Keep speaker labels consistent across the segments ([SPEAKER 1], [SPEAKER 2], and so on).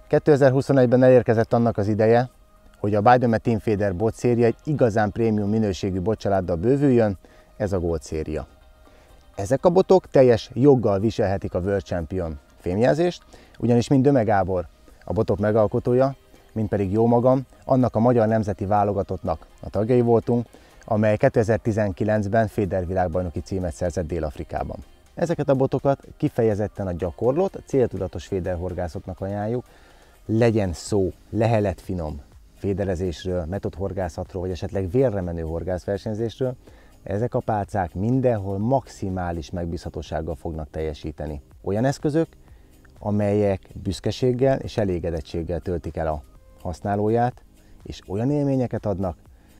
[SPEAKER 1] ...2021-ben elérkezett annak az ideje, hogy a Biodome Team Fader bot széria egy igazán prémium minőségű botcsaláddal bővüljön, ez a Gold széria. Ezek a botok teljes joggal viselhetik a World Champion fémjelzést, ugyanis mind Döme Gábor, a botok megalkotója, mind pedig jó magam, annak a magyar nemzeti válogatottnak a tagjai voltunk, amely 2019-ben Fader világbajnoki címet szerzett Dél-Afrikában. Ezeket a botokat kifejezetten a gyakorlott, céltudatos féderhorgászoknak ajánljuk, legyen szó leheletfinom féderezésről, metodhorgászatról, vagy esetleg vérre menő horgászversenyzésről, ezek a pálcák mindenhol maximális megbízhatósággal fognak teljesíteni. Olyan eszközök, amelyek büszkeséggel és elégedettséggel töltik el a használóját, és olyan élményeket adnak,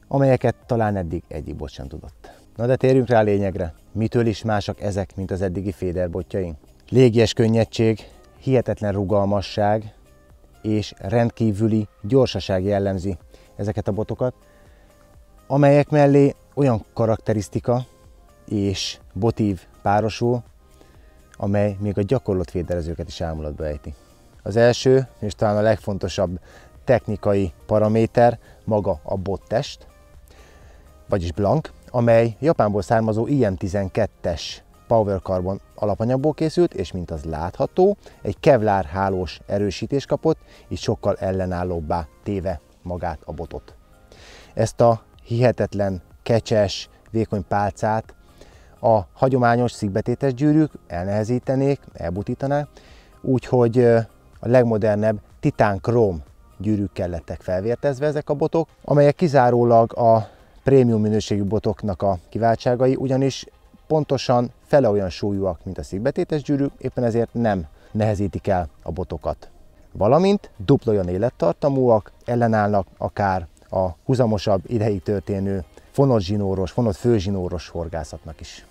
[SPEAKER 1] amelyeket talán eddig egyik bot sem tudott. Na de térjünk rá a lényegre. Mitől is másak ezek, mint az eddigi Fader botjaink? Légies könnyedség, hihetetlen rugalmasság és rendkívüli gyorsaság jellemzi ezeket a botokat, amelyek mellé olyan karakterisztika és botív párosul, amely még a gyakorlott féderezőket is ámulatba ejti. Az első, és talán a legfontosabb technikai paraméter maga a bottest, vagyis blank, amely Japánból származó IM12-es Power Carbon alapanyagból készült, és mint az látható, egy kevlár hálós erősítés kapott, így sokkal ellenállóbbá téve magát a botot. Ezt a hihetetlen, kecses, vékony pálcát a hagyományos szikbetétes gyűrűk elnehezítenék, elbutítanák, úgyhogy a legmodernebb titán-króm gyűrűkkel lettek felvértezve ezek a botok, amelyek kizárólag a prémium minőségű botoknak a kiváltságai, ugyanis pontosan fele olyan súlyúak, mint a szikbetétes gyűrűk, éppen ezért nem nehezítik el a botokat. Valamint dupla olyan élettartamúak, ellenállnak akár a huzamosabb ideig történő fonott főzsinóros horgászatnak is.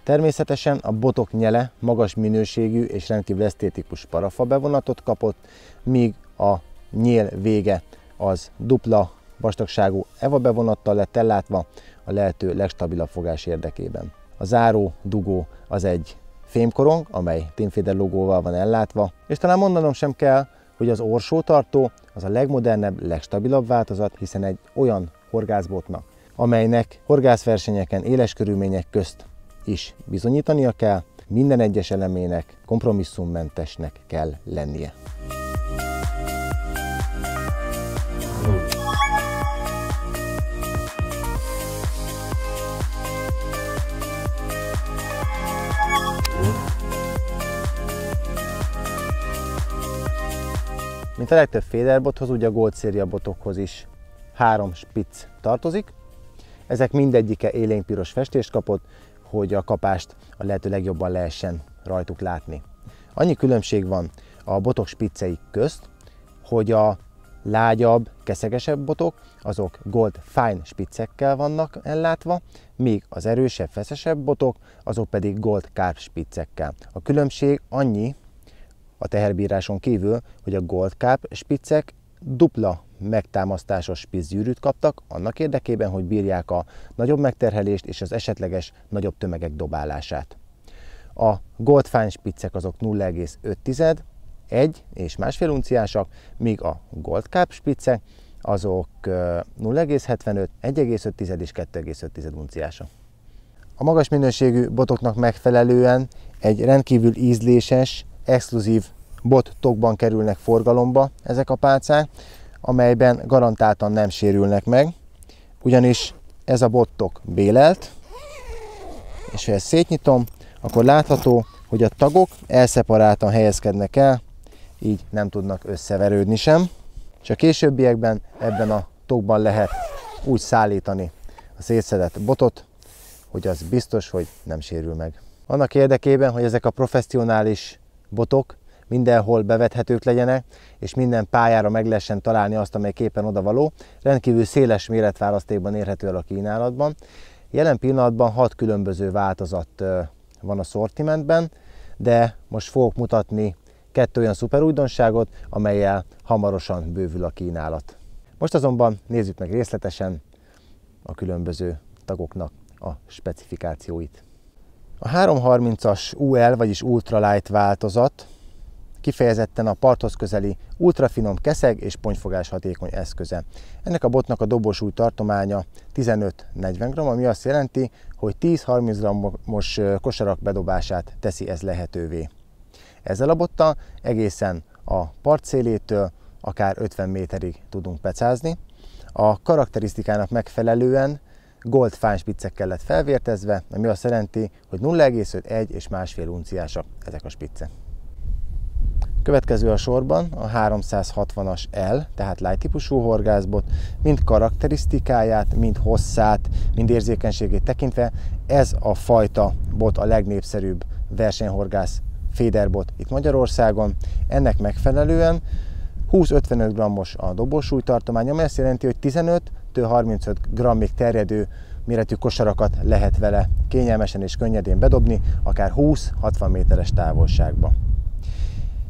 [SPEAKER 1] Természetesen a botok nyele magas minőségű és rendkívül esztétikus parafa bevonatot kapott, míg a nyél vége az dupla vastagságú EVA bevonattal lett ellátva a lehető legstabilabb fogás érdekében. A záró dugó az egy fémkorong, amely Team Fader logóval van ellátva, és talán mondanom sem kell, hogy az orsótartó az a legmodernebb, legstabilabb változat, hiszen egy olyan horgászbotnak, amelynek horgászversenyeken éles körülmények közt is bizonyítania kell, minden egyes elemének kompromisszummentesnek kell lennie. Mint a legtöbb Fader bothoz, ugye a Gold széria botokhoz is 3 spitz tartozik. Ezek mindegyike élénkpiros festést kapott, hogy a kapást a lehető legjobban lehessen rajtuk látni. Annyi különbség van a botok spicceik közt, hogy a lágyabb, keszegesebb botok, azok Gold Fine spiccekkel vannak ellátva, míg az erősebb, feszesebb botok, azok pedig Gold Carp spiccekkel. A különbség annyi a teherbíráson kívül, hogy a Gold Carp spiccek dupla megtámasztásos spiccgyűrűt kaptak, annak érdekében, hogy bírják a nagyobb megterhelést és az esetleges nagyobb tömegek dobálását. A Gold Fine spiccek azok 0,5, 1 és másfél unciásak, míg a Gold Carp spiccek azok 0,75, 1,5 és 2,5 unciásak. A magas minőségű botoknak megfelelően egy rendkívül ízléses, exkluzív bot tokban kerülnek forgalomba ezek a pálcák, amelyben garantáltan nem sérülnek meg, ugyanis ez a bottok bélelt, és ha ezt szétnyitom, akkor látható, hogy a tagok elszeparáltan helyezkednek el, így nem tudnak összeverődni sem, és a későbbiekben ebben a tokban lehet úgy szállítani a szétszedett botot, hogy az biztos, hogy nem sérül meg. Annak érdekében, hogy ezek a professzionális botok mindenhol bevethetők legyenek, és minden pályára meg lehessen találni azt, amely éppen odavaló, rendkívül széles méretválasztékban érhető el a kínálatban. Jelen pillanatban 6 különböző változat van a szortimentben, de most fogok mutatni 2 olyan szuper újdonságot, amellyel hamarosan bővül a kínálat. Most azonban nézzük meg részletesen a különböző tagoknak a specifikációit. A 330-as UL, vagyis Ultralight változat kifejezetten a parthoz közeli ultrafinom keszeg és pontyfogás hatékony eszköze. Ennek a botnak a dobósúly tartománya 15-40 g, ami azt jelenti, hogy 10-30 g-os kosarak bedobását teszi ez lehetővé. Ezzel a bottal egészen a partszélétől akár 50 méterig tudunk pecázni. A karakterisztikának megfelelően gold fányspiccekkel lett felvértezve, ami azt jelenti, hogy 0,5, 1 és 1,5 unciásak ezek a spiccek. Következő a sorban a 360-as L, tehát light típusú horgászbot, mind karakterisztikáját, mind hosszát, mind érzékenységét tekintve ez a fajta bot a legnépszerűbb versenyhorgász féderbot itt Magyarországon. Ennek megfelelően 20-55 g-os a dobósúlytartomány, ami azt jelenti, hogy 15-35 g-ig terjedő méretű kosarakat lehet vele kényelmesen és könnyedén bedobni, akár 20-60 méteres távolságba.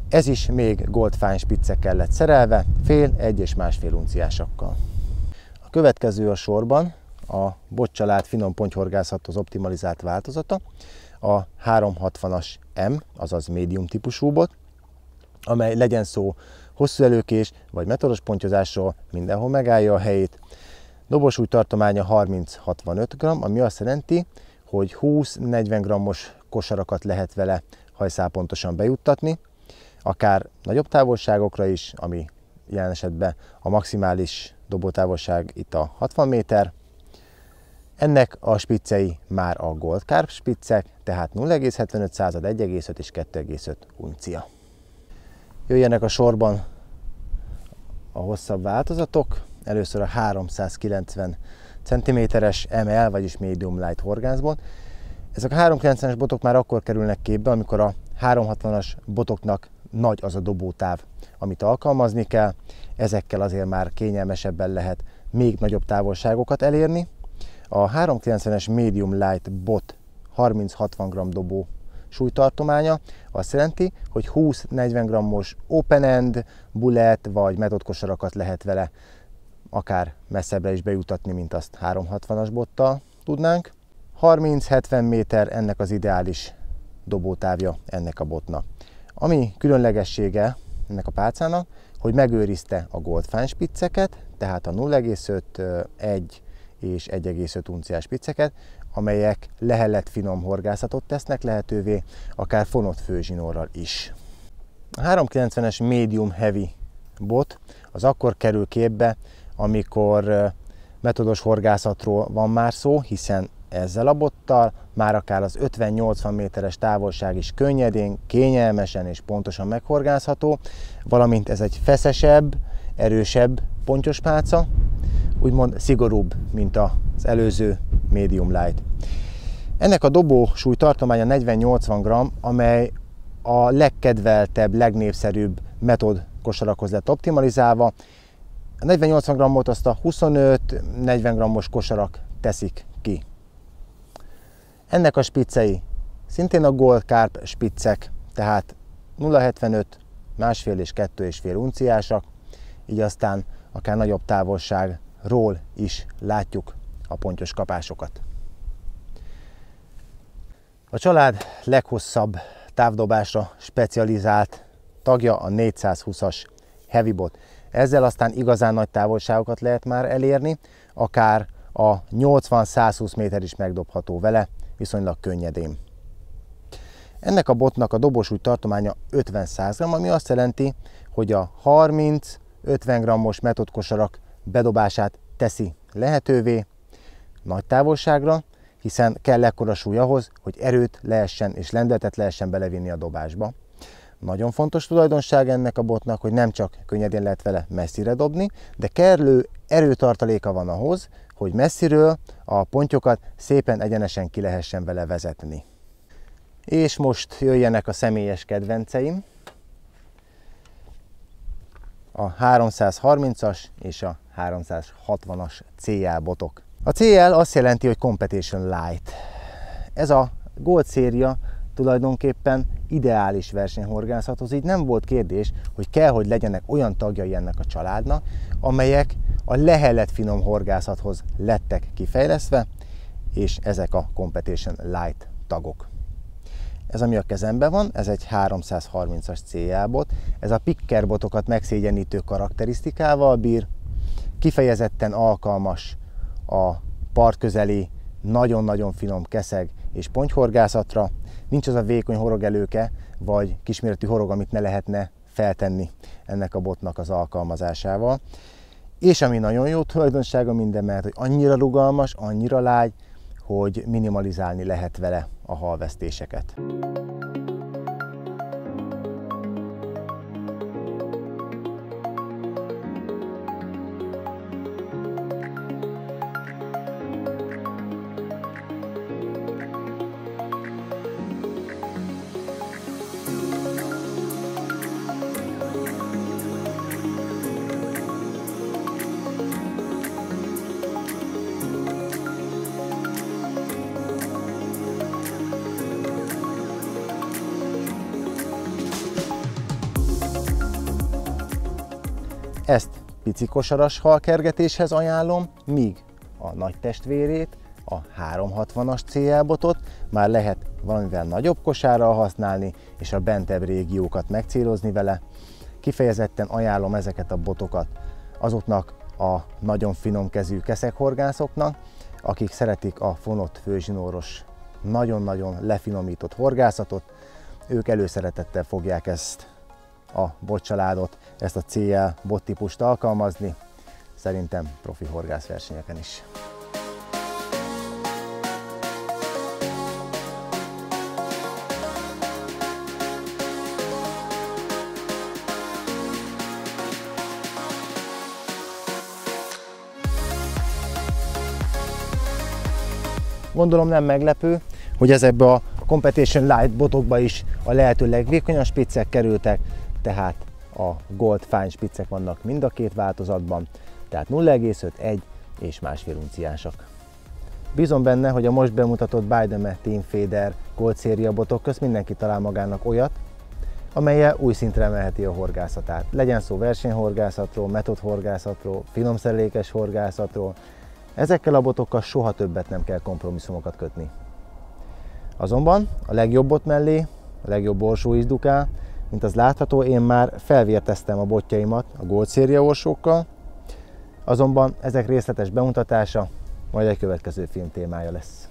[SPEAKER 1] Ez is még gold fine spiccekkel lett szerelve, fél, 1 és 1,5 unciásakkal. A következő a sorban a botcsalád finom pontyhorgászathoz optimalizált változata, a 360-as M, azaz médium típusú bot, amely legyen szó hosszú előkés vagy metodos pontyozásról, mindenhol megállja a helyét. Dobósúly tartománya 30-65 g, ami azt jelenti, hogy 20-40 g-os kosarakat lehet vele hajszálpontosan bejuttatni, akár nagyobb távolságokra is, ami jelen esetben a maximális dobótávolság itt a 60 méter. Ennek a spiccei már a Gold Carp spiccek, tehát 0,75, 1,5 és 2,5 uncia. Jöjjenek a sorban a hosszabb változatok. Először a 390 cm-es ML, vagyis Medium Light horgászbot. Ezek a 390-es botok már akkor kerülnek képbe, amikor a 360-as botoknak nagy az a dobótáv, amit alkalmazni kell. Ezekkel azért már kényelmesebben lehet még nagyobb távolságokat elérni. A 390-es Medium Light bot 30-60 g dobó súlytartománya azt jelenti, hogy 20-40 g-os open end, bullet vagy method kosarakat lehet vele akár messzebbre is bejutatni, mint azt 360-as bottal tudnánk. 30-70 méter ennek az ideális dobótávja ennek a botnak. Ami különlegessége ennek a pálcának, hogy megőrizte a gold fine spicceket, tehát a 0,5, 1 és 1,5 unciás spicceket, amelyek lehellet finom horgászatot tesznek lehetővé, akár fonott főzsinórral is. A 390-es Medium Heavy bot az akkor kerül képbe, amikor metodos horgászatról van már szó, hiszen ezzel a bottal már akár az 50-80 méteres távolság is könnyedén, kényelmesen és pontosan meghorgászható, valamint ez egy feszesebb, erősebb pontyos pálca, úgymond szigorúbb, mint az előző Medium Light. Ennek a dobó súlytartománya 40-80 g, amely a legkedveltebb, legnépszerűbb metod kosarakhoz lett optimalizálva. A 40-80 g-ot azt a 25-40 g-os kosarak teszik ki. Ennek a spiccei szintén a Gold Carp spiccek, tehát 0,75, 1,5 és 2,5 unciásak, így aztán akár nagyobb távolságról is látjuk a pontyos kapásokat. A család leghosszabb távdobásra specializált tagja a 420-as Heavy bot. Ezzel aztán igazán nagy távolságokat lehet már elérni, akár a 80-120 méter is megdobható vele, viszonylag könnyedén. Ennek a botnak a dobósúly tartománya 50-100 g, ami azt jelenti, hogy a 30-50 g-os metodkosarak bedobását teszi lehetővé nagy távolságra, hiszen kell ekkora súly ahhoz, hogy erőt lehessen és lendületet lehessen belevinni a dobásba. Nagyon fontos tulajdonság ennek a botnak, hogy nem csak könnyedén lehet vele messzire dobni, de kellő erőtartaléka van ahhoz, hogy messziről a pontyokat szépen egyenesen ki lehessen vele vezetni. És most jöjjenek a személyes kedvenceim, a 330-as és a 360-as CL botok. A CL azt jelenti, hogy Competition Light. Ez a Gold széria tulajdonképpen ideális versenyhorgászathoz, így nem volt kérdés, hogy kell, hogy legyenek olyan tagjai ennek a családnak, amelyek a lehellet finom horgászathoz lettek kifejlesztve, és ezek a Competition Light tagok. Ez, ami a kezemben van, ez egy 330-as CL bot, ez a picker botokat megszégyenítő karakterisztikával bír, kifejezetten alkalmas a partközeli, nagyon-nagyon finom keszeg és pontyhorgászatra, nincs az a vékony horogelőke, vagy kisméretű horog, amit ne lehetne feltenni ennek a botnak az alkalmazásával. És ami nagyon jó tulajdonsága mindemellett, hogy annyira rugalmas, annyira lágy, hogy minimalizálni lehet vele a halvesztéseket. Ezt pici kosaras halkergetéshez ajánlom, míg a nagy testvérét, a 360-as CL botot már lehet valamivel nagyobb kosárral használni, és a bentebb régiókat megcélozni vele. Kifejezetten ajánlom ezeket a botokat azoknak a nagyon finom kezű keszeghorgászoknak, akik szeretik a fonott főzsinóros, nagyon-nagyon lefinomított horgászatot. Ők előszeretettel fogják ezt a botcsaládot, ezt a CL bot típust alkalmazni, szerintem profi horgászversenyeken is. Gondolom nem meglepő, hogy ezekbe a Competition Light botokba is a lehető legvékonyabb spiccek kerültek, tehát a Gold Fine spiccek vannak mind a két változatban, tehát 0,5, 1 és 1,5 unciásak. Bízom benne, hogy a most bemutatott Bideme Team Feeder Gold széria botok közt mindenki talál magának olyat, amellyel új szintre emelheti a horgászatát. Legyen szó versenyhorgászatról, metodhorgászatról, finomszerelékes horgászatról, ezekkel a botokkal soha többet nem kell kompromisszumokat kötni. Azonban a legjobb bot mellé, a legjobb orsó is dukál, mint az látható, én már felvérteztem a botjaimat a Gold széria orsókkal, azonban ezek részletes bemutatása majd egy következő film témája lesz.